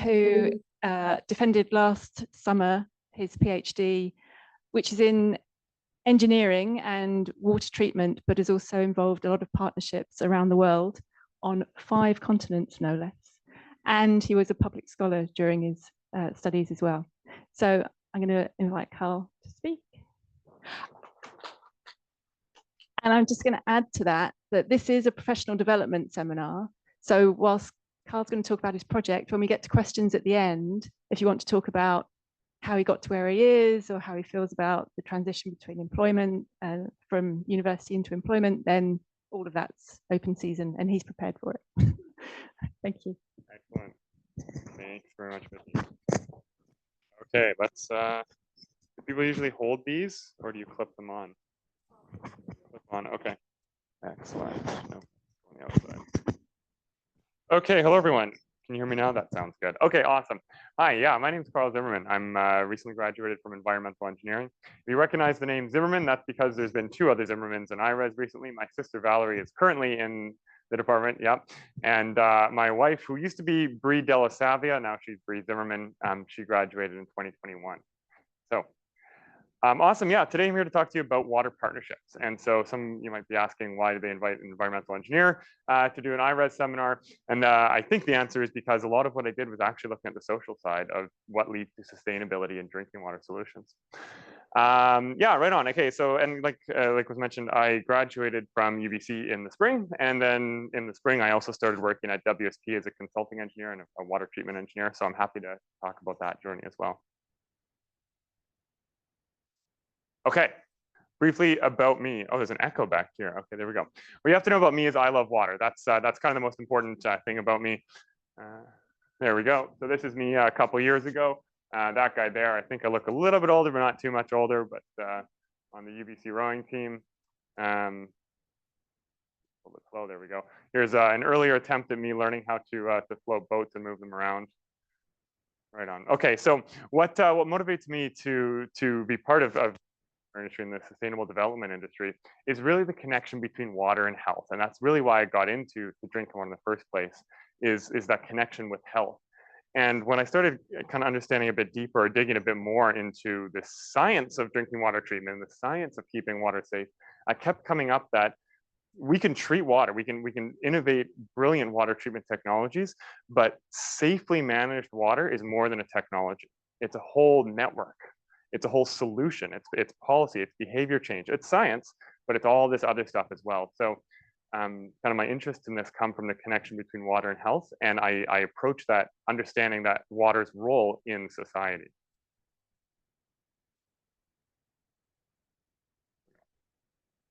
who defended last summer his PhD, which is in engineering and water treatment, but has also involved a lot of partnerships around the world on 5 continents, no less. And he was a public scholar during his studies as well. So I'm going to invite Karl to speak. And I'm just going to add to that this is a professional development seminar. So whilst Karl's going to talk about his project, when we get to questions at the end, if you want to talk about how he got to where he is or how he feels about the transition between employment and from university into employment, then all of that's open season and he's prepared for it. Thank you. Excellent. Thanks very much, Vicky. Okay, let's, do people usually hold these or do you clip them on? Clip on, okay. Excellent. No, on the outside. Okay, hello everyone. Can you hear me now? That sounds good. Okay, awesome. Hi, yeah, my name is Karl Zimmermann. I'm recently graduated from environmental engineering. If you recognize the name Zimmermann, that's because there's been 2 other Zimmermanns in IRES recently. My sister Valerie is currently in the department, yep. And my wife, who used to be Bree Della Savia, now she's Bree Zimmermann, she graduated in 2021. So awesome, yeah, today I'm here to talk to you about water partnerships. And so you might be asking, why did they invite an environmental engineer to do an IRES seminar? And I think the answer is because a lot of what I did was actually looking at the social side of what leads to sustainability in drinking water solutions. Yeah, right on. Okay, so and like was mentioned, I graduated from UBC in the spring, and then in the spring I also started working at WSP as a consulting engineer and a water treatment engineer. So I'm happy to talk about that journey as well. Okay, briefly about me. Oh, there's an echo back here. Okay, there we go. What you have to know about me is I love water. That's kind of the most important thing about me. There we go. So this is me a couple years ago. That guy there, I think I look a little bit older, but not too much older, but on the UBC rowing team. A little bit slow, there we go. Here's an earlier attempt at me learning how to float boats and move them around. Right on. Okay, so what motivates me to be part of industry in the sustainable development industry is really the connection between water and health. And that's really why I got into drinking water in the first place, is that connection with health. And when I started kind of understanding a bit deeper, or digging a bit more into the science of drinking water treatment and the science of keeping water safe, I kept coming up that we can treat water, we can innovate brilliant water treatment technologies, but safely managed water is more than a technology. It's a whole network. It's a whole solution. It's policy, it's behavior change, it's science, but it's all this other stuff as well. So kind of my interest in this come from the connection between water and health. And I approach that understanding that water's role in society.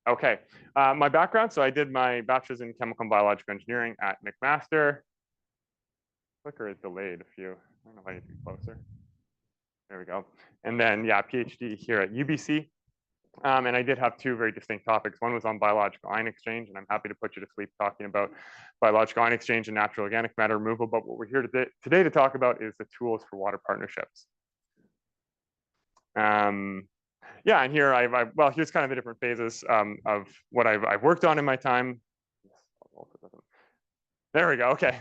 Okay, my background. So I did my bachelor's in chemical and biological engineering at McMaster. Clicker is delayed I don't know if I need to be closer. There we go. And then, yeah, PhD here at UBC. And I did have 2 very distinct topics. One was on biological ion exchange, and I'm happy to put you to sleep talking about biological ion exchange and natural organic matter removal. But what we're here today to talk about is the tools for water partnerships. Yeah, and here well, here's kind of the different phases of what I've worked on in my time. There we go. Okay,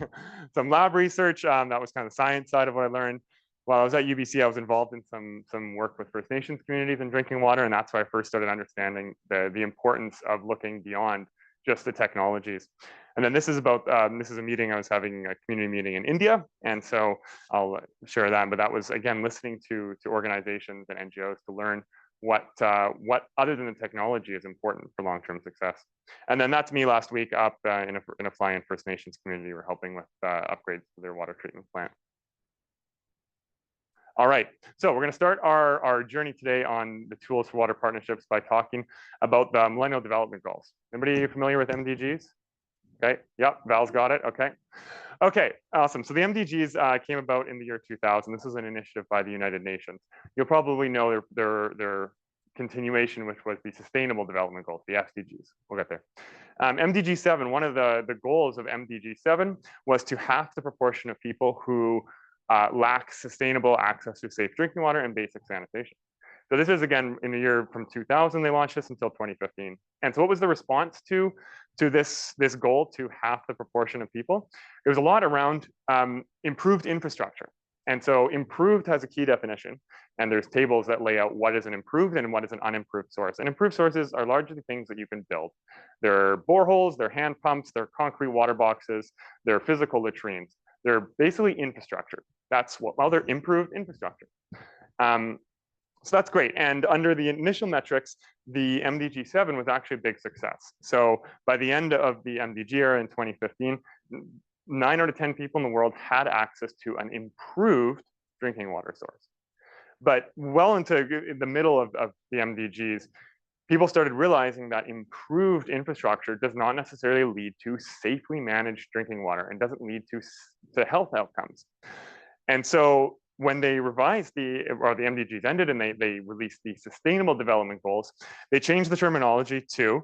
some lab research. That was kind of the science side of what I learned. While I was at UBC, I was involved in some work with First Nations communities in drinking water, and that's why I first started understanding the importance of looking beyond just the technologies. And then this is a meeting I was having, a community meeting in India, and so I'll share that. But that was, again, listening to organizations and NGOs to learn what other than the technology is important for long-term success. And then that's me last week up in a fly-in First Nations community. We're helping with upgrades to their water treatment plant. All right, so we're going to start our journey today on the tools for water partnerships by talking about the Millennial Development Goals. Anybody familiar with MDGs? Okay, yep, Val's got it, okay. Okay, awesome. So the MDGs came about in the year 2000. This is an initiative by the United Nations. You'll probably know their continuation, which was the Sustainable Development Goals, the SDGs. We'll get there. MDG 7, one of the goals of MDG 7 was to halve the proportion of people who lack sustainable access to safe drinking water and basic sanitation. So this is, again, in the year from 2000, they launched this until 2015. And so what was the response to this goal to half the proportion of people? It was a lot around improved infrastructure. And so improved has a key definition, and there's tables that lay out what is an improved and what is an unimproved source. And improved sources are largely things that you can build. They're boreholes, they're hand pumps, they're concrete water boxes, they're physical latrines. They're basically infrastructure. That's what, well, they're improved infrastructure. So that's great. And under the initial metrics, the MDG 7 was actually a big success. So by the end of the MDG era in 2015, 9 out of 10 people in the world had access to an improved drinking water source. But well into the middle of the MDGs, people started realizing that improved infrastructure does not necessarily lead to safely managed drinking water and doesn't lead to health outcomes. And so when they revised the MDGs ended and they released the Sustainable Development Goals, they changed the terminology to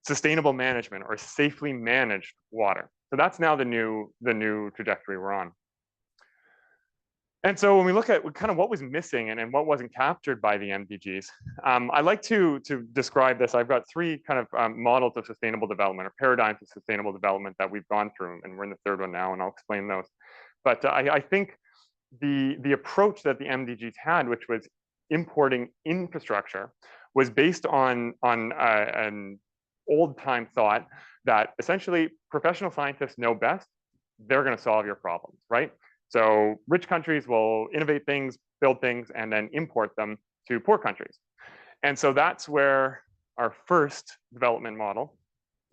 sustainable management or safely managed water. So that's now the new trajectory we're on. And so when we look at kind of what was missing and what wasn't captured by the MDGs, I like to describe this. I've got 3 kind of models of sustainable development or paradigms of sustainable development that we've gone through, and we're in the 3rd one now, and I'll explain those. But I think the approach that the MDGs had, which was importing infrastructure, was based on an old time thought that essentially professional scientists know best. They're going to solve your problems, right? So rich countries will innovate things, build things, and then import them to poor countries. And so that's where our first development model,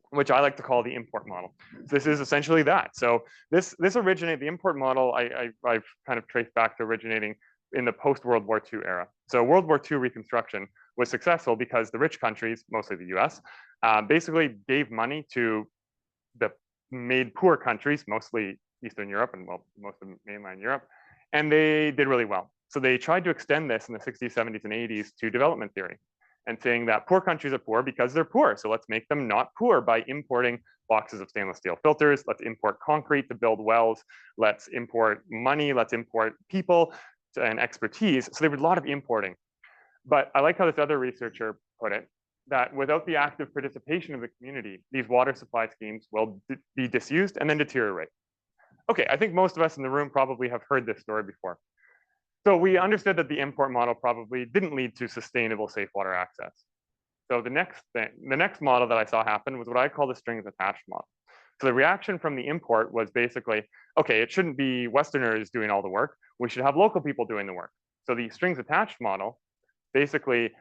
which I like to call the import model. This is essentially that. So this originated, the import model, I've kind of traced back to originating in the post-World War II era. So World War II reconstruction was successful because the rich countries, mostly the US, basically gave money to the made poor countries, mostly Eastern Europe and well, most of mainland Europe, and they did really well. So they tried to extend this in the 60s, 70s, and 80s to development theory and saying that poor countries are poor because they're poor. So let's make them not poor by importing boxes of stainless steel filters. Let's import concrete to build wells. Let's import money. Let's import people and expertise. So there was a lot of importing. But I like how this other researcher put it, that without the active participation of the community, these water supply schemes will be disused and then deteriorate. Okay, I think most of us in the room probably have heard this story before. So we understood that the import model probably didn't lead to sustainable safe water access. So the next model that I saw happen was what I call the strings attached model. So the reaction from the import was basically, okay, it shouldn't be Westerners doing all the work. We should have local people doing the work. So the strings attached model, basically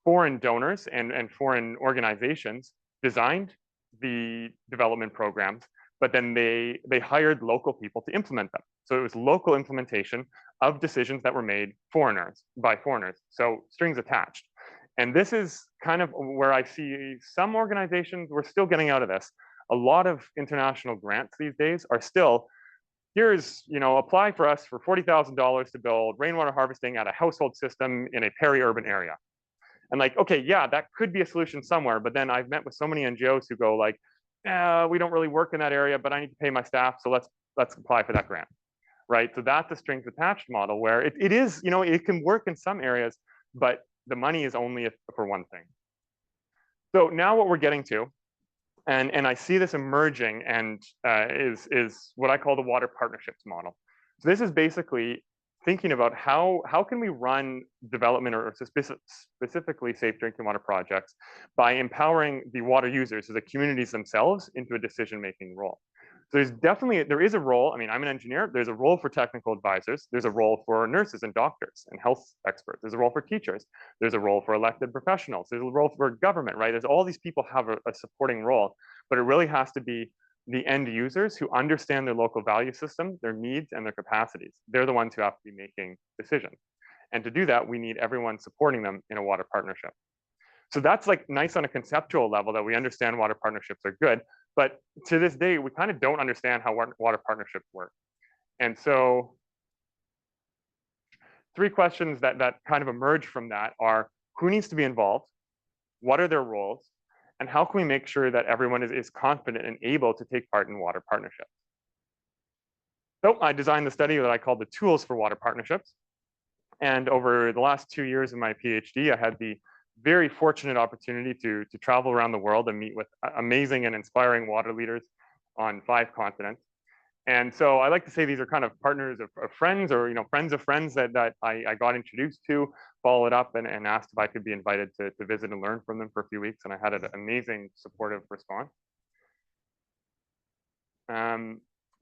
foreign donors and foreign organizations designed the development programs, but then they hired local people to implement them. So it was local implementation of decisions that were made by foreigners. So strings attached. And this is kind of where I see some organizations, we're still getting out of this. A lot of international grants these days are still, here's, apply for us for $40,000 to build rainwater harvesting at a household system in a peri-urban area. And like, okay, yeah, that could be a solution somewhere. But then I've met with so many NGOs who go like, we don't really work in that area, but I need to pay my staff, so let's apply for that grant, right? So that's a strings attached model where it is, it can work in some areas, but the money is only for one thing. So now what we're getting to, and I see this emerging and is what I call the water partnerships model. So this is basically thinking about how can we run development or specifically safe drinking water projects by empowering the water users, so the communities themselves, into a decision-making role. So there is a role, I mean, I'm an engineer, there's a role for technical advisors, there's a role for nurses and doctors and health experts, there's a role for teachers, there's a role for elected professionals, there's a role for government, right? There's all these people have a supporting role, but it really has to be the end users who understand their local value system, their needs and their capacities. They're the ones who have to be making decisions. And to do that, we need everyone supporting them in a water partnership. So that's like nice on a conceptual level that we understand water partnerships are good, but to this day, we kind of don't understand how water partnerships work. And so 3 questions that kind of emerge from that are, who needs to be involved? What are their roles? And how can we make sure that everyone is confident and able to take part in water partnerships? So I designed the study that I called the Tools for Water Partnerships. And over the last 2 years of my PhD, I had the very fortunate opportunity to travel around the world and meet with amazing and inspiring water leaders on 5 continents. And so I like to say these are kind of partners of friends, or friends of friends that I got introduced to, followed up and asked if I could be invited to visit and learn from them for a few weeks. And I had an amazing supportive response.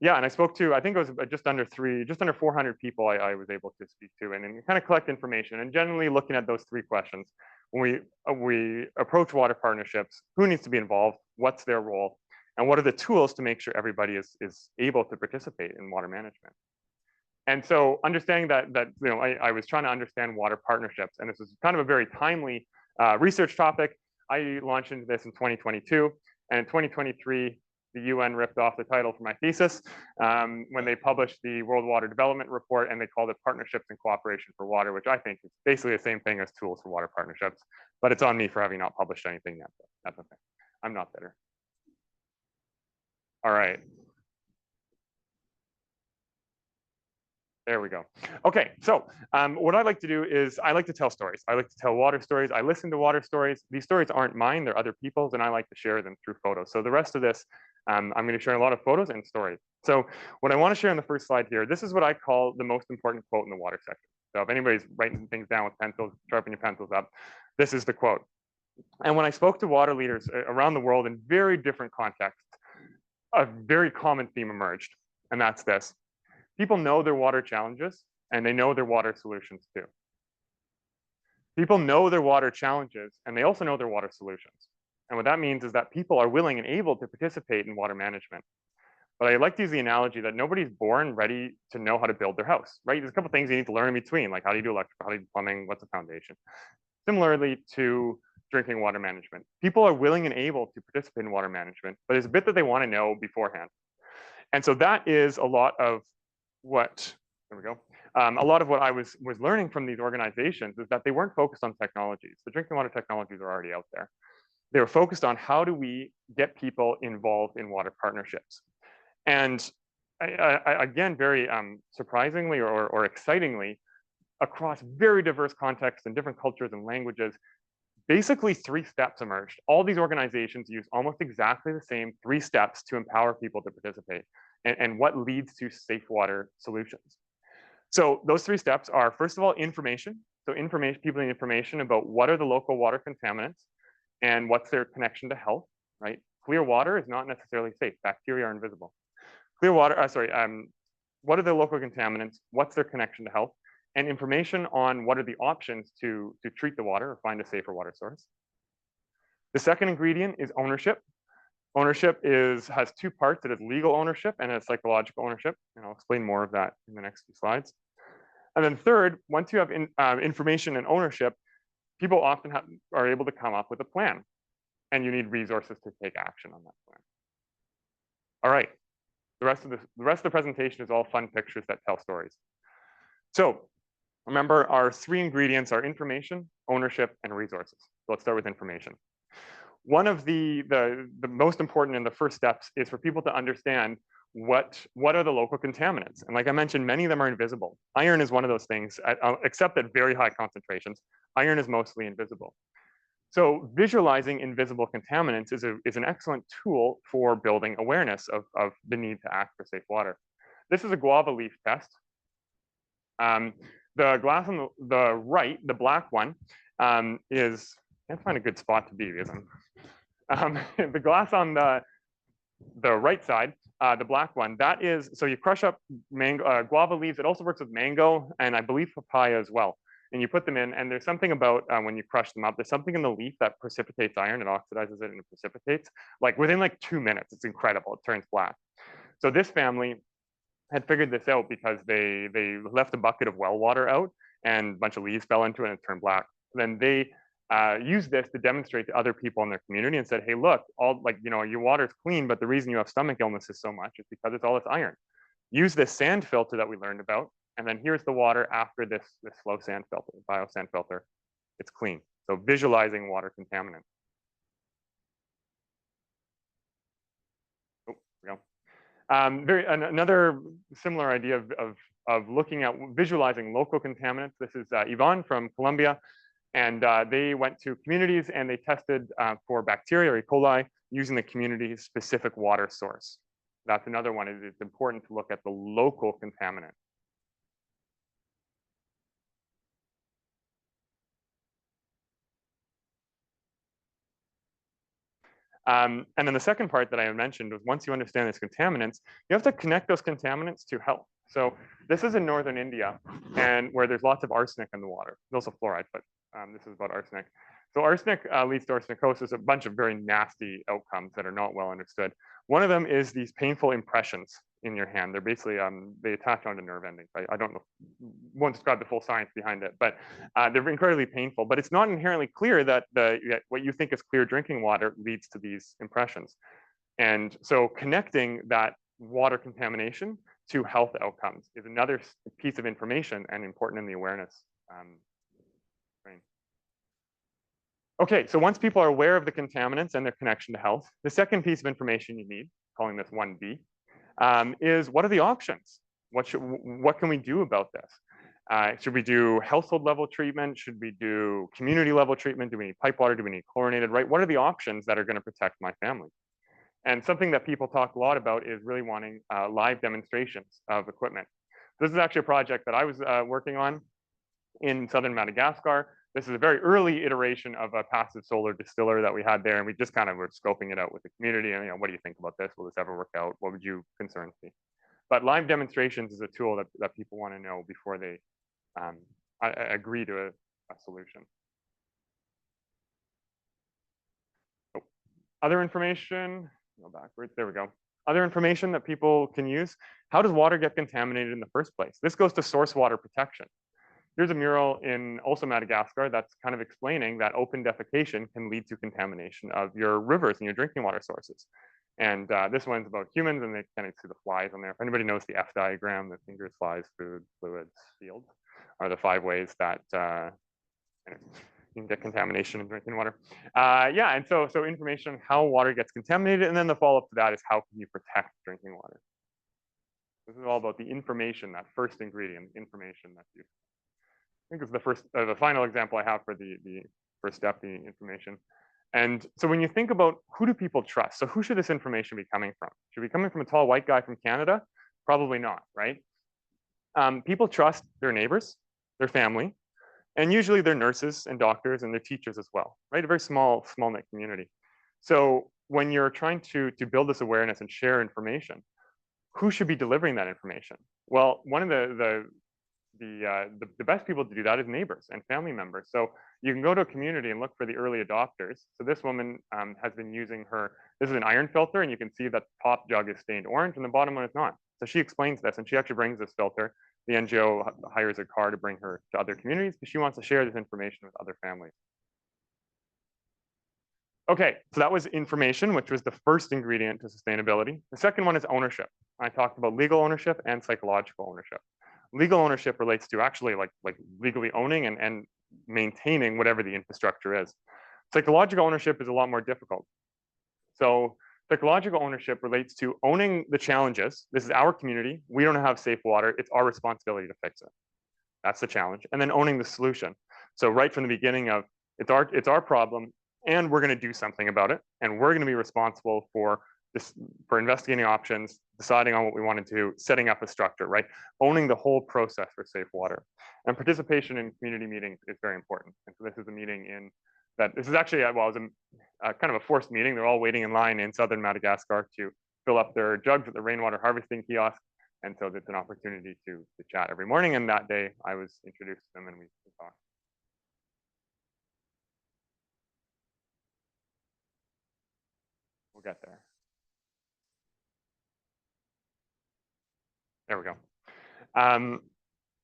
Yeah, and I spoke to, I think it was just under 400 people I was able to speak to and kind of collect information, and generally looking at those 3 questions. When we approach water partnerships, who needs to be involved, what's their role, and what are the tools to make sure everybody is able to participate in water management. And so understanding that I was trying to understand water partnerships, and this is kind of a very timely research topic. I launched into this in 2022, and in 2023, the UN ripped off the title for my thesis when they published the World Water Development Report, and they called it Partnerships and Cooperation for Water, which I think is basically the same thing as Tools for Water Partnerships, but it's on me for having not published anything yet. So that's okay. I'm not bitter. All right. There we go. Okay, so what I like to do is I like to tell stories. I like to tell water stories. I listen to water stories. These stories aren't mine, they're other people's, and I like to share them through photos. So the rest of this, I'm going to share a lot of photos and stories. So what I want to share on the first slide here, this is what I call the most important quote in the water sector. So if anybody's writing things down with pencils, sharpen your pencils up. This is the quote. And when I spoke to water leaders around the world in very different contexts, a very common theme emerged, and that's this. People know their water challenges, and they know their water solutions too. People know their water challenges, and they also know their water solutions. And what that means is that people are willing and able to participate in water management. But I like to use the analogy that nobody's born ready to know how to build their house, right? There's a couple things you need to learn in between, like how do you do electrical, how do you do plumbing, what's the foundation? Similarly to drinking water management. People are willing and able to participate in water management, but there's a bit that they want to know beforehand. And so that is a lot of what, there we go. A lot of what I was learning from these organizations is that they weren't focused on technologies. The drinking water technologies are already out there. They were focused on how do we get people involved in water partnerships. And again, very surprisingly or excitingly, across very diverse contexts and different cultures and languages, basically 3 steps emerged. All these organizations use almost exactly the same 3 steps to empower people to participate and what leads to safe water solutions. So those 3 steps are, first of all, information. So people need information about what are the local water contaminants and what's their connection to health, right? Clear water is not necessarily safe. Bacteria are invisible. Clear water, what are the local contaminants? What's their connection to health? And information on what are the options to treat the water or find a safer water source. The second ingredient is ownership. Ownership has 2 parts. It is legal ownership and a psychological ownership. And I'll explain more of that in the next few slides. And then third, once you have information and ownership, people often are able to come up with a plan. And you need resources to take action on that plan. All right. The rest of the presentation is all fun pictures that tell stories. So remember, our 3 ingredients are information, ownership, and resources. So let's start with information. One of the most important in the first steps is for people to understand what are the local contaminants. And like I mentioned, many of them are invisible. Iron is one of those things, except at very high concentrations. Iron is mostly invisible. So visualizing invisible contaminants is an excellent tool for building awareness of the need to act for safe water. This is a guava leaf test. The glass on the right, the black one, I can't find a good spot to be because the glass on the right side, the black one, that is, so you crush up guava leaves. It also works with mango and I believe papaya as well. And you put them in, and there's something about when you crush them up, there's something in the leaf that precipitates iron. It oxidizes it and it precipitates. Like within like 2 minutes, it's incredible. It turns black. So this family had figured this out because they left a bucket of well water out and a bunch of leaves fell into it and it turned black. Then they used this to demonstrate to other people in their community and said, hey, look, your water is clean, but the reason you have stomach illnesses so much is because it's all this iron. Use this sand filter that we learned about. And then here's the water after this flow sand filter, biosand filter. It's clean. So visualizing water contaminants. Oh, there we go. Another similar idea of looking at visualizing local contaminants. This is Yvonne from Colombia. And they went to communities and they tested for bacteria or E. coli using the community's specific water source. That's another one. It's important to look at the local contaminant. And then the second part that I mentioned was once you understand these contaminants, you have to connect those contaminants to health. So this is in northern India, and where there's lots of arsenic in the water. There's also fluoride, but this is about arsenic. So arsenic leads to arsenicosis, a bunch of very nasty outcomes that are not well understood. One of them is these painful impressions in your hand. They're basically, they attach onto nerve endings. I don't know, won't describe the full science behind it, but they're incredibly painful. But it's not inherently clear that what you think is clear drinking water leads to these impressions. And so connecting that water contamination to health outcomes is another piece of information and important in the awareness frame. Okay, so once people are aware of the contaminants and their connection to health, the second piece of information you need, calling this 1B, is what are the options? What can we do about this? Should we do household level treatment? Should we do community level treatment? Do we need pipe water? Do we need chlorinated, right? What are the options that are going to protect my family? And something that people talk a lot about is really wanting live demonstrations of equipment. This is actually a project that I was working on in southern Madagascar. This is a very early iteration of a passive solar distiller that we had there, and we just kind of were scoping it out with the community. And what do you think about this? Will this ever work out? What would you concerns be? But live demonstrations is a tool that people want to know before they agree to a solution. Oh. Other information, go backwards, there we go. Other information that people can use. How does water get contaminated in the first place? This goes to source water protection. Here's a mural in also Madagascar that's kind of explaining that open defecation can lead to contamination of your rivers and your drinking water sources. And this one's about humans, and they kind of see the flies on there. If anybody knows the F diagram, the fingers, flies, food, fluids, fields, are the 5 ways that you can get contamination in drinking water. Yeah, and so information on how water gets contaminated, and then the follow-up to that is how can you protect drinking water? This is all about the information, that first ingredient, information that's used. I think it's the final example I have for the first step, the information. And so when you think about who do people trust? So who should this information be coming from? Should it be coming from a tall white guy from Canada? Probably not, right? People trust their neighbors, their family, and usually their nurses and doctors and their teachers as well, right? A very small knit community. So when you're trying to build this awareness and share information, who should be delivering that information? Well, one of the best people to do that is neighbors and family members. So you can go to a community and look for the early adopters. So this woman has been using this is an iron filter, and you can see that the top jug is stained orange and the bottom one is not. So she explains this, and she actually brings this filter. The NGO hires a car to bring her to other communities because she wants to share this information with other families. Okay, so that was information, which was the first ingredient to sustainability. The second one is ownership. I talked about legal ownership and psychological ownership. Legal ownership relates to actually like legally owning and maintaining whatever the infrastructure is. Psychological ownership is a lot more difficult. So psychological ownership relates to owning the challenges. This is our community. We don't have safe water. It's our responsibility to fix it. That's the challenge. And then owning the solution. So right from the beginning of it's our problem, and we're going to do something about it, and we're going to be responsible for investigating options, deciding on what we want to do, setting up a structure, right? Owning the whole process for safe water. And participation in community meetings is very important. And so this is a meeting this is actually, well, it was kind of a forced meeting. They're all waiting in line in southern Madagascar to fill up their jugs at the rainwater harvesting kiosk. And so it's an opportunity to chat every morning. And that day I was introduced to them and we talked. We'll get there. There we go.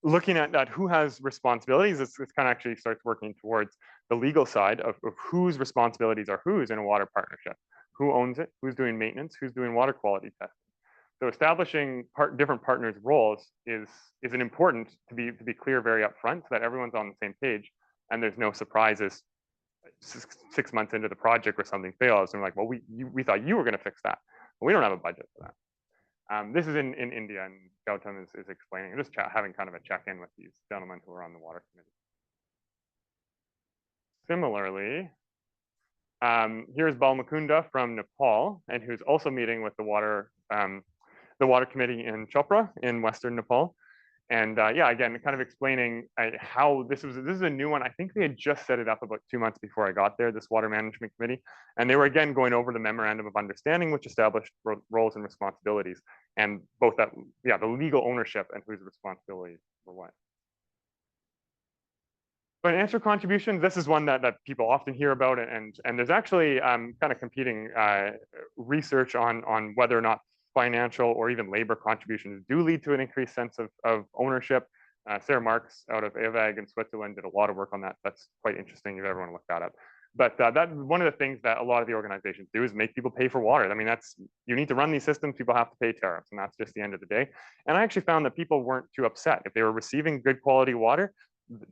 Looking at who has responsibilities, this kind of actually starts working towards the legal side of whose responsibilities are whose in a water partnership. Who owns it? Who's doing maintenance? Who's doing water quality testing? So establishing different partners' roles is an important to be clear very upfront so that everyone's on the same page and there's no surprises 6 months into the project where something fails and we're like, well, we thought you were going to fix that, but we don't have a budget for that. This is in India, and Gautam is explaining, just having kind of a check-in with these gentlemen who are on the water committee. Similarly, here's Balmukunda from Nepal, and who's also meeting with the water the water committee in Chopra in Western Nepal. And yeah, again, kind of explaining how this is a new one. I think they had just set it up about 2 months before I got there, this water management committee. And they were again going over the memorandum of understanding, which established roles and responsibilities, and both that, yeah, the legal ownership and whose responsibilities for what. Financial contributions, this is one that people often hear about, and there's actually kind of competing research on whether or not financial or even labor contributions do lead to an increased sense of ownership. Sarah Marks out of EVAG in Switzerland did a lot of work on that. That's quite interesting if you ever want to look that up. But that's one of the things that a lot of the organizations do is make people pay for water. I mean, you need to run these systems, people have to pay tariffs, and that's just the end of the day. And I actually found that people weren't too upset. If they were receiving good quality water,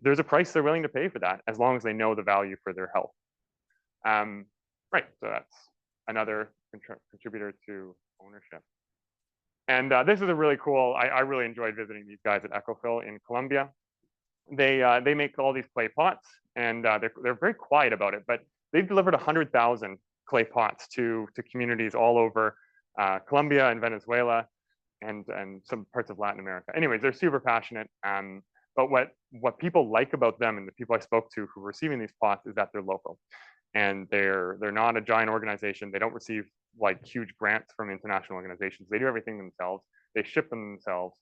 there's a price they're willing to pay for that, as long as they know the value for their health. Right, so that's another contributor to ownership. And this is a really cool, I really enjoyed visiting these guys at Ecofill in Colombia. They make all these clay pots, and they're very quiet about it, but they've delivered 100,000 clay pots to communities all over Colombia and Venezuela and some parts of Latin America. Anyways, they're super passionate. But what people like about them, and the people I spoke to who were receiving these pots, is that they're local, and they're not a giant organization. They don't receive like huge grants from international organizations. They do everything themselves. They ship them themselves,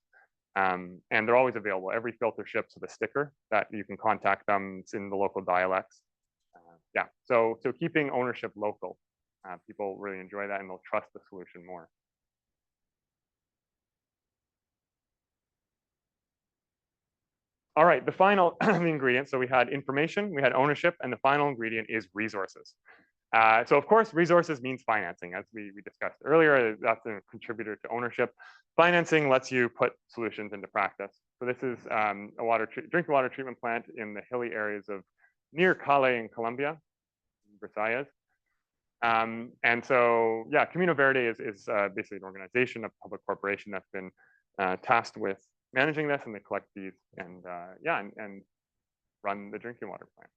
and they're always available. Every filter ships with a sticker that you can contact them. It's in the local dialects. Yeah, so keeping ownership local, people really enjoy that, and they'll trust the solution more. All right, the final ingredient. So we had information, we had ownership, and the final ingredient is resources. So of course, resources means financing, as we discussed earlier. That's a contributor to ownership. Financing lets you put solutions into practice. So this is a drinking water treatment plant in the hilly areas of near Cale in Colombia, Versailles. And so, yeah, Camino Verde is basically an organization, a public corporation that's been tasked with managing this, and they collect these and yeah, and run the drinking water plant.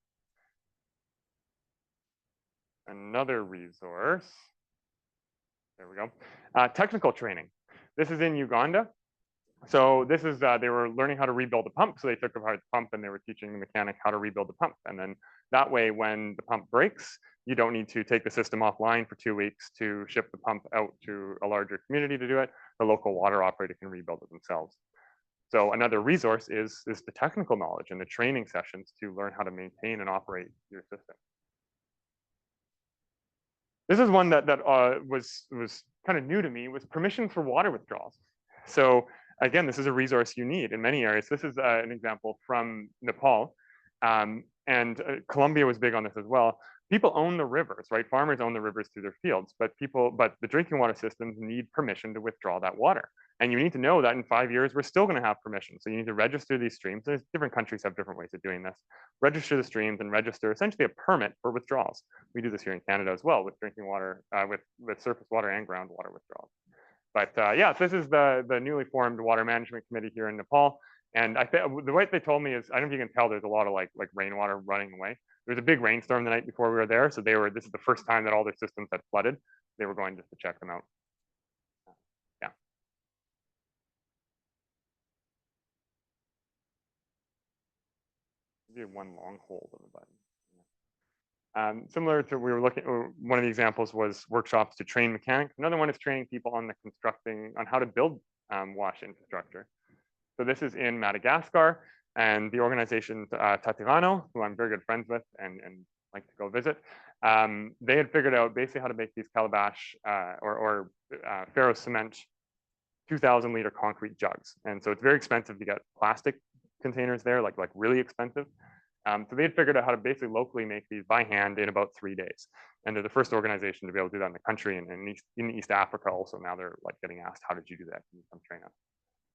Another resource, there we go, technical training. This is in Uganda. So this is, they were learning how to rebuild a pump. So they took apart the pump and they were teaching the mechanic how to rebuild the pump. And then that way, when the pump breaks, you don't need to take the system offline for 2 weeks to ship the pump out to a larger community to do it. The local water operator can rebuild it themselves. So another resource is the technical knowledge and the training sessions to learn how to maintain and operate your system. This is one that was kind of new to me, was permission for water withdrawals. So again, this is a resource you need in many areas. This is an example from Nepal, and Colombia was big on this as well. People own the rivers, right? Farmers own the rivers through their fields, but the drinking water systems need permission to withdraw that water. And you need to know that in 5 years, we're still going to have permission. So you need to register these streams. There's different countries have different ways of doing this. Register the streams and register essentially a permit for withdrawals. We do this here in Canada as well with drinking water, with surface water and groundwater withdrawals. But yeah, this is the newly formed water management committee here in Nepal. And the way they told me is, I don't know if you can tell, there's a lot of like rainwater running away. There was a big rainstorm the night before we were there. So this is the first time that all their systems had flooded. They were going just to check them out. Yeah. Do one long hold of the button. Similar to one of the examples was workshops to train mechanics. Another one is training people on on how to build wash infrastructure. So this is in Madagascar, and the organization Tatirano, who I'm very good friends with and like to go visit, they had figured out basically how to make these calabash or ferro cement 2,000 liter concrete jugs. And so it's very expensive to get plastic containers there, like really expensive. So they had figured out how to basically locally make these by hand in about 3 days. And they're the first organization to be able to do that in the country, and in East Africa also. Now they're like getting asked, how did you do that? Can you come train us?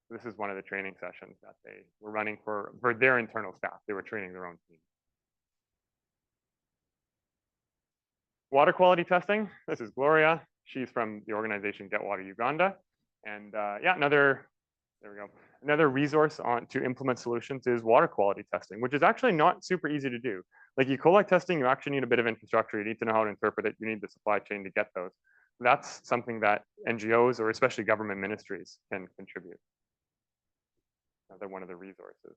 So this is one of the training sessions that they were running for their internal staff. They were training their own team. Water quality testing. This is Gloria. She's from the organization Get Water Uganda. And yeah, there we go. Another resource to implement solutions is water quality testing, which is actually not super easy to do. Like E. coli testing, you actually need a bit of infrastructure. You need to know how to interpret it. You need the supply chain to get those. that's something that NGOs or especially government ministries can contribute. Another one of the resources.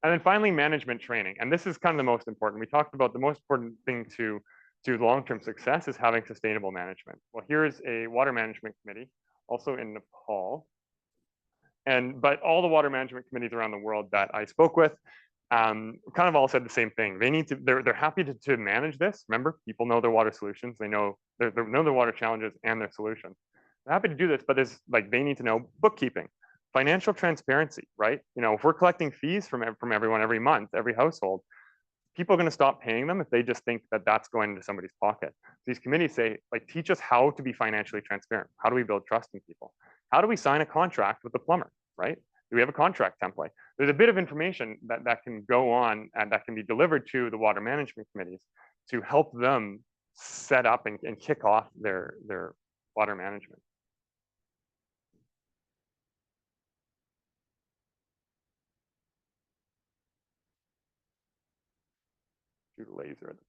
And then finally, management training. And this is kind of the most important. We talked about the most important thing to long-term success is having sustainable management. Well, here is a water management committee, also in Nepal. But all the water management committees around the world that I spoke with kind of all said the same thing. They're happy to manage this. Remember, people know their water solutions. They know their water challenges and their solutions. They're happy to do this, but they need to know bookkeeping, financial transparency, right? If we're collecting fees from everyone every month, every household, people are going to stop paying them if they just think that that's going into somebody's pocket. These committees say, teach us how to be financially transparent. How do we build trust in people? How do we sign a contract with the plumber, right? Do we have a contract template? There's a bit of information that can go on and that can be delivered to the water management committees to help them set up and kick off their water management. Shoot a laser at the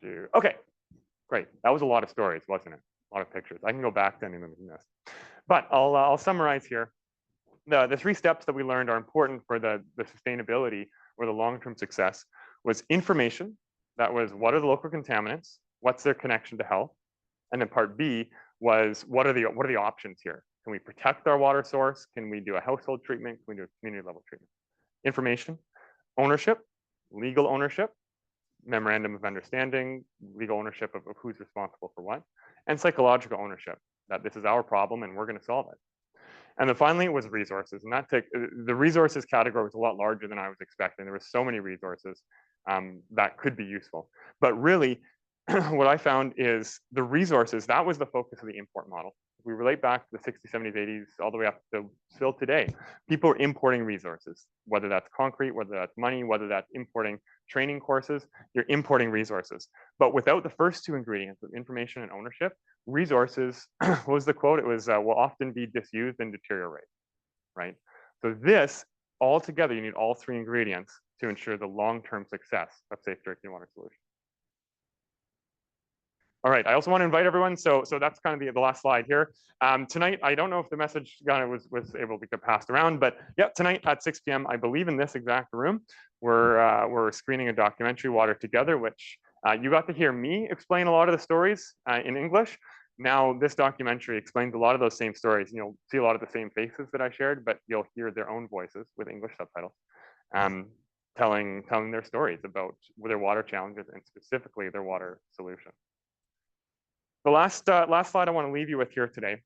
computer. Okay, great. That was a lot of stories, wasn't it? A lot of pictures. I can go back to any of them in this. But I'll summarize here. The 3 steps that we learned are important for the sustainability or the long-term success was information. That was, what are the local contaminants? What's their connection to health? And then part B was, what are the options here? Can we protect our water source? Can we do a household treatment? Can we do a community level treatment? Information, ownership, legal ownership, memorandum of understanding, legal ownership of who's responsible for what, and psychological ownership, that this is our problem and we're going to solve it. And then finally, it was resources. And the resources category was a lot larger than I was expecting. There were so many resources that could be useful. But really, what I found is the resources, that was the focus of the import model. If we relate back to the 60s, 70s, 80s, all the way up to still today, people are importing resources, whether that's concrete, whether that's money, whether that's importing training courses, you're importing resources. But without the first 2 ingredients of information and ownership, resources, what was the quote? It was, will often be disused and deteriorate, right? So this, all together, you need all 3 ingredients to ensure the long-term success of safe drinking water solutions. All right, I also want to invite everyone. So that's kind of the last slide here. Tonight, I don't know if the message was able to get passed around, but yeah, tonight at 6 p.m., I believe in this exact room, we're screening a documentary, Water Together, which you got to hear me explain a lot of the stories in English. Now, this documentary explains a lot of those same stories. You'll see a lot of the same faces that I shared, but you'll hear their own voices with English subtitles, telling their stories about their water challenges and specifically their water solution. The last slide I want to leave you with here today.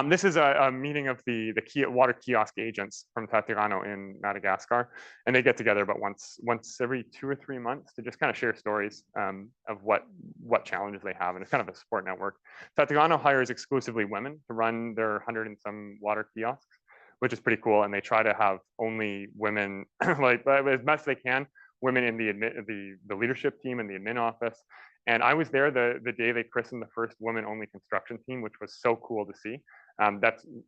This is a meeting of the water kiosk agents from Tatirano in Madagascar, and they get together about once every 2 or 3 months to just kind of share stories of what challenges they have, and it's kind of a support network. Tatirano hires exclusively women to run their 100 and some water kiosks, which is pretty cool, and they try to have only women, like as best they can, women in the leadership team and the admin office. And I was there the day they christened the first women-only construction team, which was so cool to see.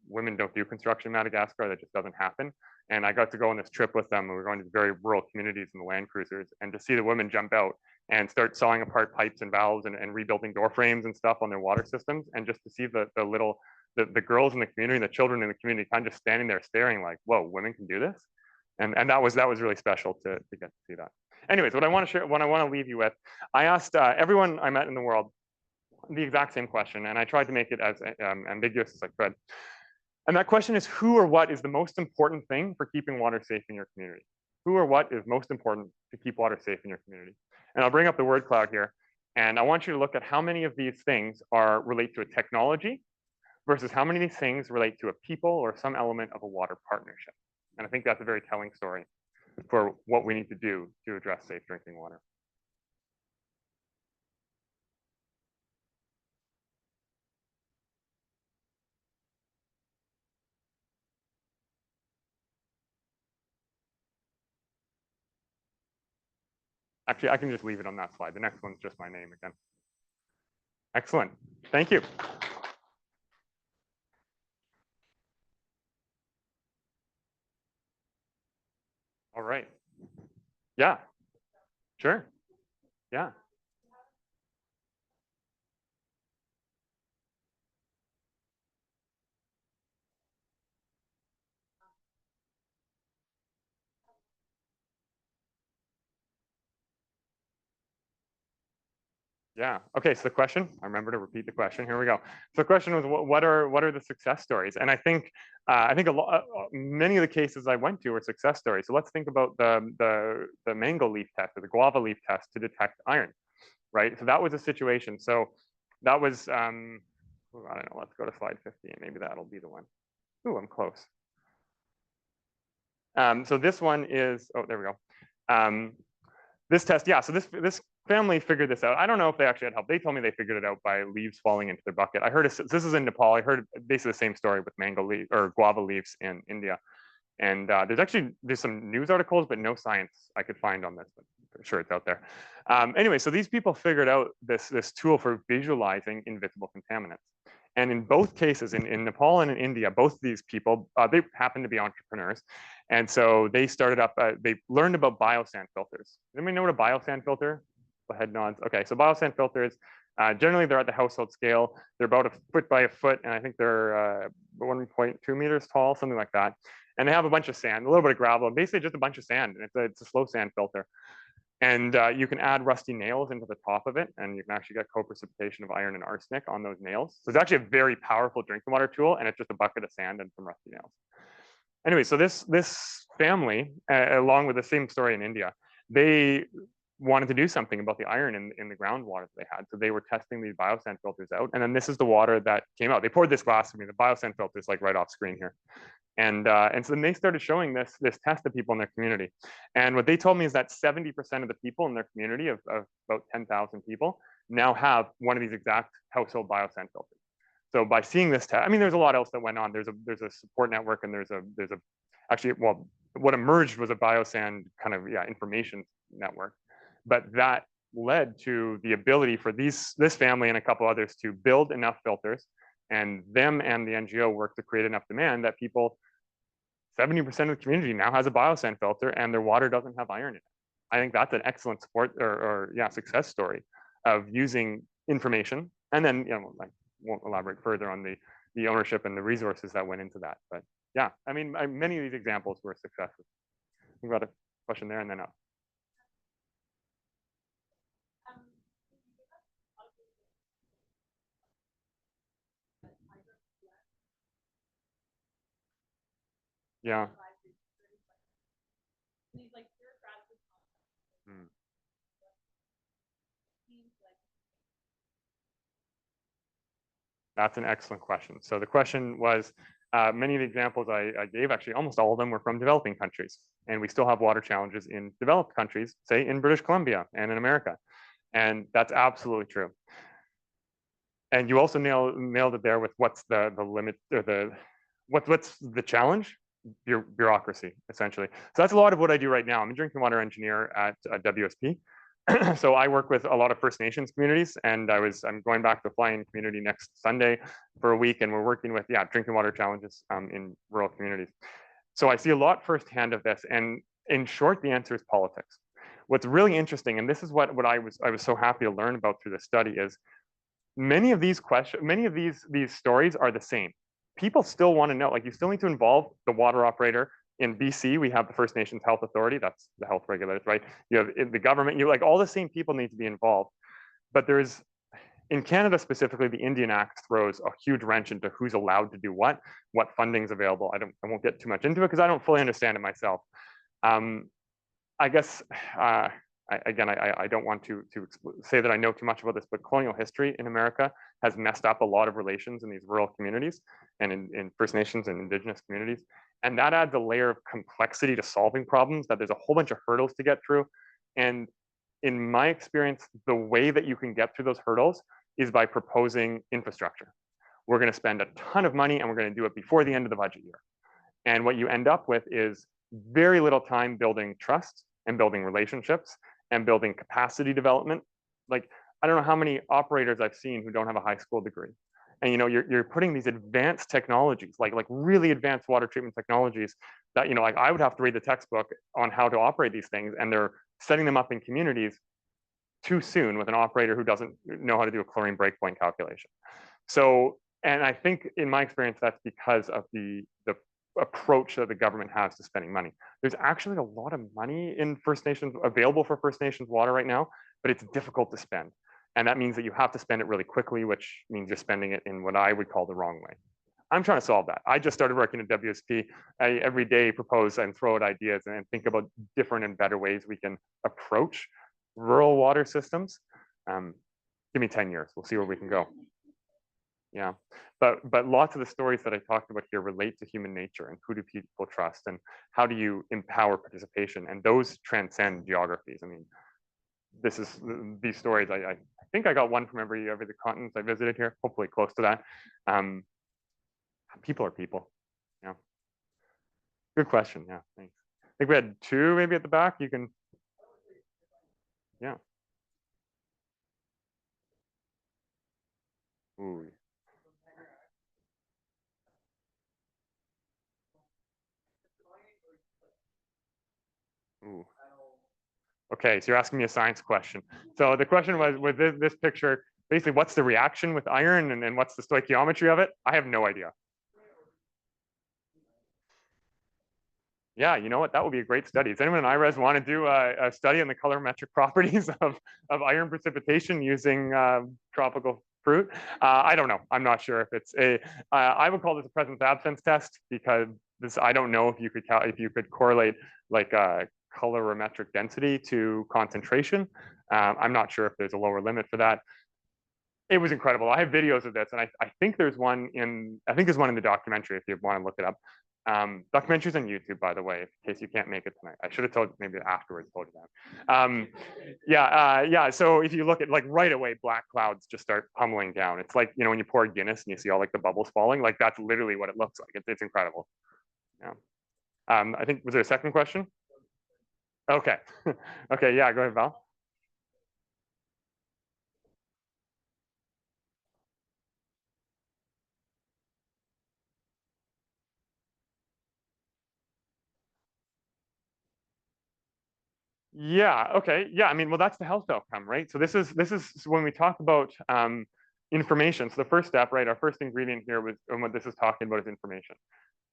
Women don't do construction in Madagascar, that just doesn't happen. And I got to go on this trip with them. We were going to very rural communities in the Land Cruisers, and to see the women jump out and start sawing apart pipes and valves and rebuilding door frames and stuff on their water systems, and just to see the girls in the community, the children in the community kind of just standing there staring like, whoa, women can do this? And that was really special to get to see that. Anyways, what I want to leave you with, I asked everyone I met in the world the exact same question, and I tried to make it as ambiguous as I could. And that question is, who or what is the most important thing for keeping water safe in your community? Who or what is most important to keep water safe in your community? And I'll bring up the word cloud here, and I want you to look at how many of these things relate to a technology versus how many of these things relate to a people or some element of a water partnership. And I think that's a very telling story for what we need to do to address safe drinking water. Actually, I can just leave it on that slide. The next one's just my name again. Excellent. Thank you. All right. Yeah, sure. Yeah. Yeah. Okay. So the question, I remember to repeat the question. Here we go. So the question was, what are the success stories? And I think a lot, many of the cases I went to were success stories. So let's think about the mango leaf test or the guava leaf test to detect iron, right? So that was a situation. So that was, I don't know. Let's go to slide 15. Maybe that'll be the one. Ooh, I'm close. So this one is, oh, there we go. This test, yeah, so this family figured this out. I don't know if they actually had help. They told me they figured it out by leaves falling into their bucket. I heard this is in Nepal. I heard basically the same story with mango leaf or guava leaves in India. And there's some news articles, but no science I could find on this, but I'm sure it's out there. Anyway, so these people figured out this tool for visualizing invisible contaminants. And in both cases, in Nepal and in India, both of these people, they happen to be entrepreneurs. And so they started up, they learned about biosand filters. Anybody know what a biosand filter? The head nods. Okay, so biosand filters, generally they're at the household scale. They're about a foot by a foot, and I think they're 1.2 meters tall, something like that. And they have a bunch of sand, a little bit of gravel, and basically just a bunch of sand. And it's a slow sand filter. And you can add rusty nails into the top of it, and you can actually get co-precipitation of iron and arsenic on those nails. So it's actually a very powerful drinking water tool, and it's just a bucket of sand and some rusty nails. Anyway, so this family, along with the same story in India, they wanted to do something about the iron in the groundwater that they had. So they were testing these biosand filters out, and then this is the water that came out. They poured this glass for me. The biosand filter is like right off screen here. And so then they started showing this test to people in their community. And what they told me is that 70% of the people in their community of about 10,000 people now have one of these exact household biosand filters. So by seeing this test, I mean, there's a lot else that went on. There's a support network, and there's a actually, well, what emerged was a biosand kind of information network. But that led to the ability for this family and a couple others to build enough filters, and them and the NGO worked to create enough demand that people, 70% of the community now has a biosand filter, and their water doesn't have iron in it. I think that's an excellent support or success story of using information. And then, I won't elaborate further on the ownership and the resources that went into that. But yeah, I mean, many of these examples were successes. We've got a question there and then up. Yeah. Hmm. That's an excellent question. So the question was, many of the examples I gave, actually almost all of them were from developing countries. And we still have water challenges in developed countries, say in British Columbia and in America. And that's absolutely true. And you also nailed it there with what's the limit or what's the challenge? Bureaucracy, essentially. So that's a lot of what I do right now. I'm a drinking water engineer at WSP. So I work with a lot of First Nations communities, and I'm going back to a flying community next Sunday for a week, and we're working with drinking water challenges in rural communities. So I see a lot firsthand of this, and in short, the answer is politics. What's really interesting, and this is what I was so happy to learn about through this study, is many of these stories are the same. People still want to know, like, you still need to involve the water operator. In BC, we have the First Nations Health Authority, that's the health regulators, right? You have the government, like all the same people need to be involved. But there's, in Canada specifically, the Indian Act throws a huge wrench into who's allowed to do what funding's available. I won't get too much into it because I don't fully understand it myself. I guess, I don't want to say that I know too much about this, but colonial history in America has messed up a lot of relations in these rural communities and in First Nations and Indigenous communities. And that adds a layer of complexity to solving problems, that there's a whole bunch of hurdles to get through. And in my experience, the way that you can get through those hurdles is by proposing infrastructure. We're going to spend a ton of money, and we're going to do it before the end of the budget year. And what you end up with is very little time building trust and building relationships and building capacity development. Like, I don't know how many operators I've seen who don't have a high school degree. And you're putting these advanced technologies, like really advanced water treatment technologies that, like I would have to read the textbook on how to operate these things, and they're setting them up in communities too soon with an operator who doesn't know how to do a chlorine breakpoint calculation. So, and I think in my experience, that's because of the approach that the government has to spending money. There's actually a lot of money in First Nations available for First Nations water right now, but it's difficult to spend. And that means that you have to spend it really quickly, which means you're spending it in what I would call the wrong way. I'm trying to solve that. I just started working at WSP. I every day propose and throw out ideas and think about different and better ways we can approach rural water systems. Give me 10 years, we'll see where we can go. Yeah, but lots of the stories that I talked about here relate to human nature and who do people trust and how do you empower participation, and those transcend geographies. I mean, these stories, I think I got one from every the continents I visited here, hopefully close to that. People are people. Yeah. Good question. Yeah, thanks. I think we had two maybe at the back. You can. Yeah. Ooh. Ooh. Okay, so you're asking me a science question. So the question was, with this picture, basically, what's the reaction with iron and what's the stoichiometry of it? I have no idea. Yeah, you know what? That would be a great study. Does anyone in IRES want to do a study on the colorimetric properties of iron precipitation using tropical fruit? I don't know. I'm not sure if it's I would call this a presence absence test, because I don't know if you could correlate like colorimetric density to concentration. I'm not sure if there's a lower limit for that. It was incredible. I have videos of this, and I think there's one in the documentary if you want to look it up. Documentaries on YouTube, by the way, in case you can't make it tonight. I should have told maybe afterwards told you that. Yeah. So if you look at, like, right away, black clouds just start pummeling down. It's like, when you pour Guinness and you see all like the bubbles falling, like that's literally what it looks like. It's incredible. Yeah. I think, was there a second question? Okay. Okay. Yeah. Go ahead, Val. Yeah. Okay. Yeah. I mean, well, that's the health outcome, right? So this is when we talk about information. So the first step, right? Our first ingredient here was, and what this is talking about, is information.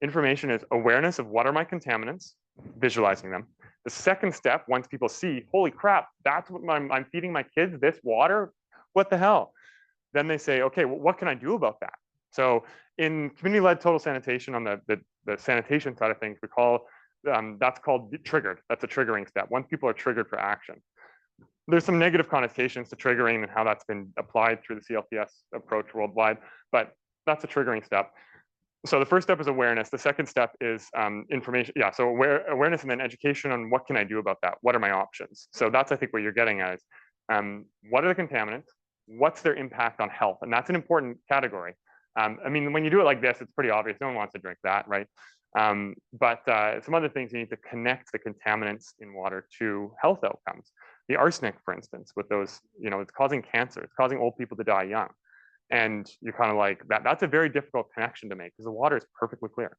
Information is awareness of what are my contaminants, visualizing them. The second step, once people see, holy crap, that's what I'm feeding my kids, this water, what the hell? Then they say, okay, well, what can I do about that? So in community-led total sanitation, on the sanitation side of things, we call that's called triggered. That's a triggering step. Once people are triggered for action, there's some negative connotations to triggering and how that's been applied through the CLTS approach worldwide, but that's a triggering step. So the first step is awareness. The second step is information. Yeah, so awareness and then education on what can I do about that? What are my options? So that's, I think, what you're getting at is what are the contaminants? What's their impact on health? And that's an important category. I mean, when you do it like this, it's pretty obvious. No one wants to drink that, right? But some other things, you need to connect the contaminants in water to health outcomes. The arsenic, for instance, with those, it's causing cancer. It's causing old people to die young. And you're kind of like, that's a very difficult connection to make because the water is perfectly clear.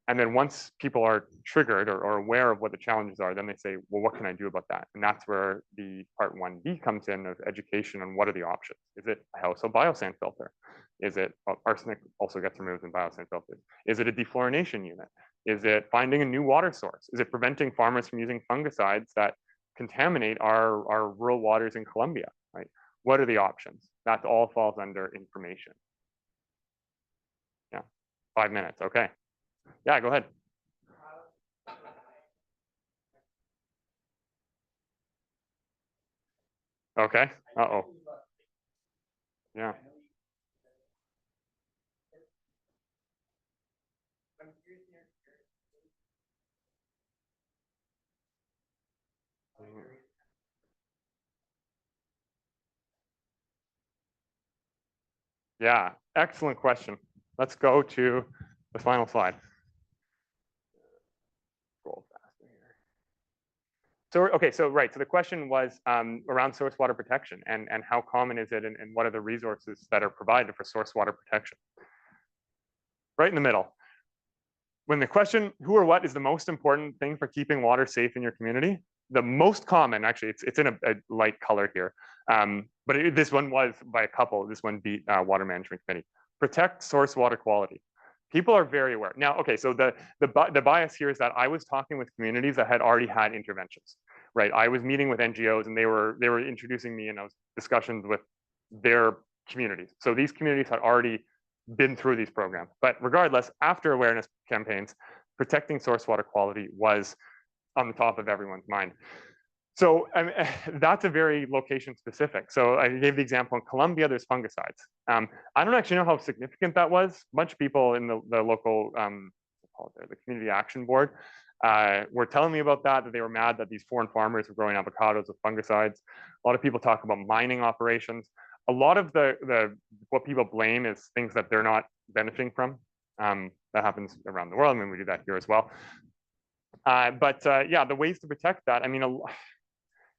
And then once people are triggered or aware of what the challenges are, then they say, well, what can I do about that? And that's where the part 1B comes in, of education on what are the options. Is it a household biosand filter? Is it arsenic also gets removed in biosand filters? Is it a defluorination unit? Is it finding a new water source? Is it preventing farmers from using fungicides that contaminate our rural waters in Colombia, right? What are the options? That all falls under information. Yeah, 5 minutes, okay. Yeah, go ahead. Okay, uh-oh. Yeah. Yeah, excellent question. Let's go to the final slide. Scroll faster here. So, okay, so right, so the question was around source water protection and how common is it and what are the resources that are provided for source water protection? Right in the middle. When the question, who or what is the most important thing for keeping water safe in your community? The most common, actually, it's in a light color here, but this one was by a couple. This one beat Water Management Committee. Protect source water quality. People are very aware. Now, okay, so the bias here is that I was talking with communities that had already had interventions, right? I was meeting with NGOs and they were introducing me and I was discussions with their communities. So these communities had already been through these programs. But regardless, after awareness campaigns, protecting source water quality was on the top of everyone's mind. So I mean, that's a very location specific. So I gave the example in Colombia, there's fungicides. I don't actually know how significant that was. A bunch of people in the local, the community action board were telling me about that they were mad that these foreign farmers were growing avocados with fungicides. A lot of people talk about mining operations. A lot of what people blame is things that they're not benefiting from. That happens around the world. I mean, we do that here as well. Yeah, the ways to protect that, I mean,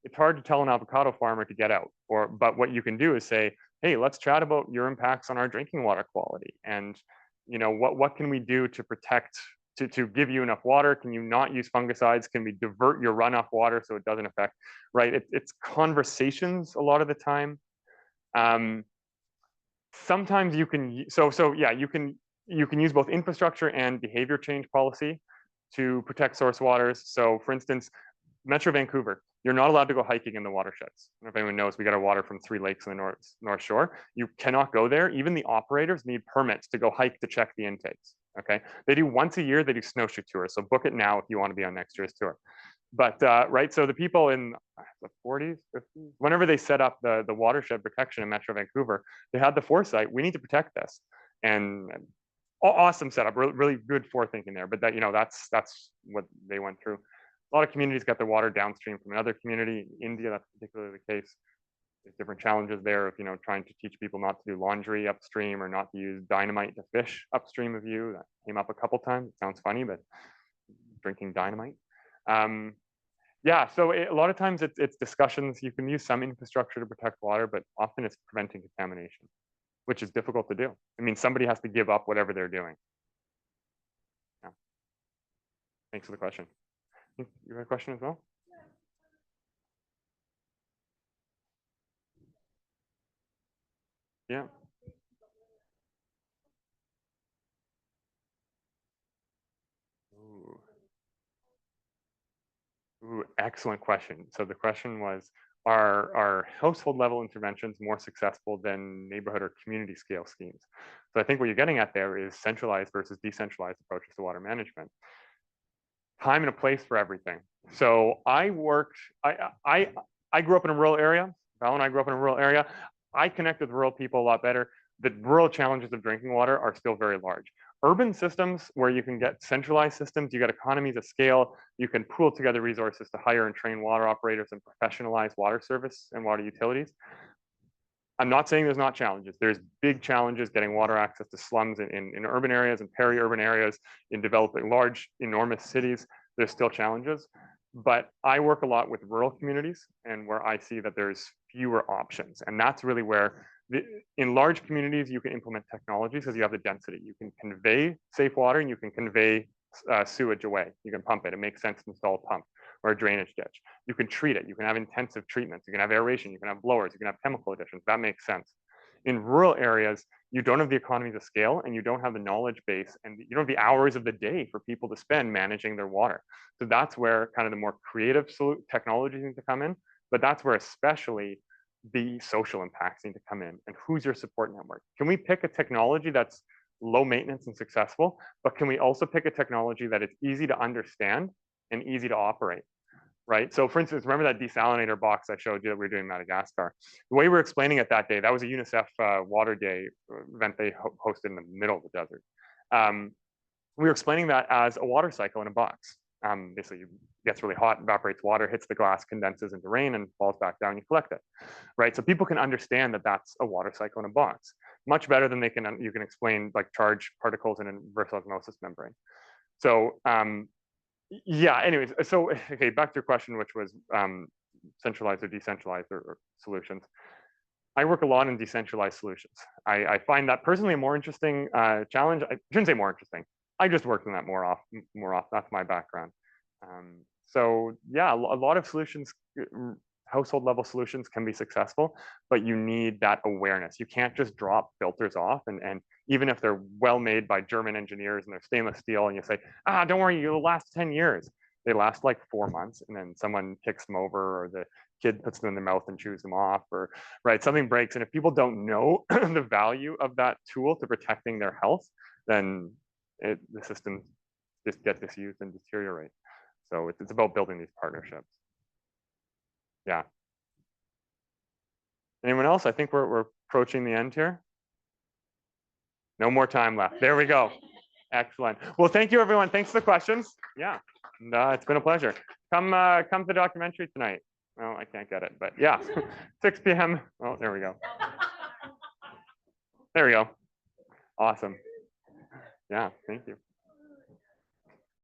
it's hard to tell an avocado farmer to get out, but what you can do is say, hey, let's chat about your impacts on our drinking water quality. And, you know, what can we do to protect, to give you enough water? Can you not use fungicides? Can we divert your runoff water so it doesn't affect, right? It's conversations a lot of the time. Sometimes you can, yeah, you can use both infrastructure and behavior change policy to protect source waters. So for instance, Metro Vancouver, you're not allowed to go hiking in the watersheds. I don't know if anyone knows, we get our water from 3 lakes in the North Shore. You cannot go there. Even the operators need permits to go hike to check the intakes, okay? They do once a year, they do snowshoe tours. So book it now if you want to be on next year's tour. But, right, so the people in the 40s, 50s, whenever they set up the watershed protection in Metro Vancouver, they had the foresight, we need to protect this. And awesome setup, really good forethinking there. But that, you know, that's what they went through. A lot of communities got their water downstream from another community. In India, that's particularly the case. There's different challenges there of, you know, trying to teach people not to do laundry upstream or not to use dynamite to fish upstream of you. That came up a couple times. It sounds funny, but drinking dynamite. Yeah, so a lot of times it's discussions. You can use some infrastructure to protect water, but often it's preventing contamination, which is difficult to do. I mean, somebody has to give up whatever they're doing. Yeah. Thanks for the question. You have a question as well? Yeah. Ooh, excellent question. So the question was, are household level interventions more successful than neighborhood or community scale schemes? So I think what you're getting at there is centralized versus decentralized approaches to water management. Time and a place for everything. So I grew up in a rural area. Val and I grew up in a rural area. I connect with rural people a lot better. The rural challenges of drinking water are still very large. Urban systems where you can get centralized systems, you get economies of scale, you can pool together resources to hire and train water operators and professionalize water service and water utilities. I'm not saying there's not challenges. There's big challenges getting water access to slums in urban areas and peri-urban areas, in developing large, enormous cities. There's still challenges. But I work a lot with rural communities and where I see that there's fewer options. And that's really where, in large communities, you can implement technology because you have the density. You can convey safe water and you can convey sewage away. You can pump it. It makes sense to install a pump or a drainage ditch. You can treat it. You can have intensive treatments. You can have aeration. You can have blowers. You can have chemical additions. That makes sense. In rural areas, you don't have the economies of scale and you don't have the knowledge base and you don't have the hours of the day for people to spend managing their water. So that's where kind of the more creative technologies need to come in, but that's where especially the social impacts need to come in and who's your support network. Can we pick a technology that's low maintenance and successful, but can we also pick a technology that is easy to understand and easy to operate? Right. So for instance, remember that desalinator box I showed you that we were doing in Madagascar? The way we were explaining it that day, that was a UNICEF Water Day event they hosted in the middle of the desert. We were explaining that as a water cycle in a box. Basically, it gets really hot, evaporates water, hits the glass, condenses into rain, and falls back down. You collect it, right? So people can understand that that's a water cycle in a box, much better than you can explain like charged particles in a reverse osmosis membrane. So Yeah, anyways, so, okay, back to your question, which was centralized or decentralized or solutions. I work a lot in decentralized solutions. I find that personally a more interesting challenge. I shouldn't say more interesting. I just worked on that more off. That's my background. So yeah, a lot of solutions, household level solutions can be successful, but you need that awareness. You can't just drop filters off, and even if they're well made by German engineers and they're stainless steel, and you say, don't worry, you'll last 10 years. They last like 4 months, and then someone kicks them over, or the kid puts them in their mouth and chews them off, or right, something breaks. And if people don't know the value of that tool to protecting their health, then the systems just get disused and deteriorate. So it's about building these partnerships. Yeah. Anyone else? I think we're approaching the end here. No more time left. There we go. Excellent. Well, thank you, everyone. Thanks for the questions. Yeah, it's been a pleasure. Come to the documentary tonight. Oh, I can't get it, but yeah, 6 p.m. Oh, there we go. There we go. Awesome. Yeah, thank you.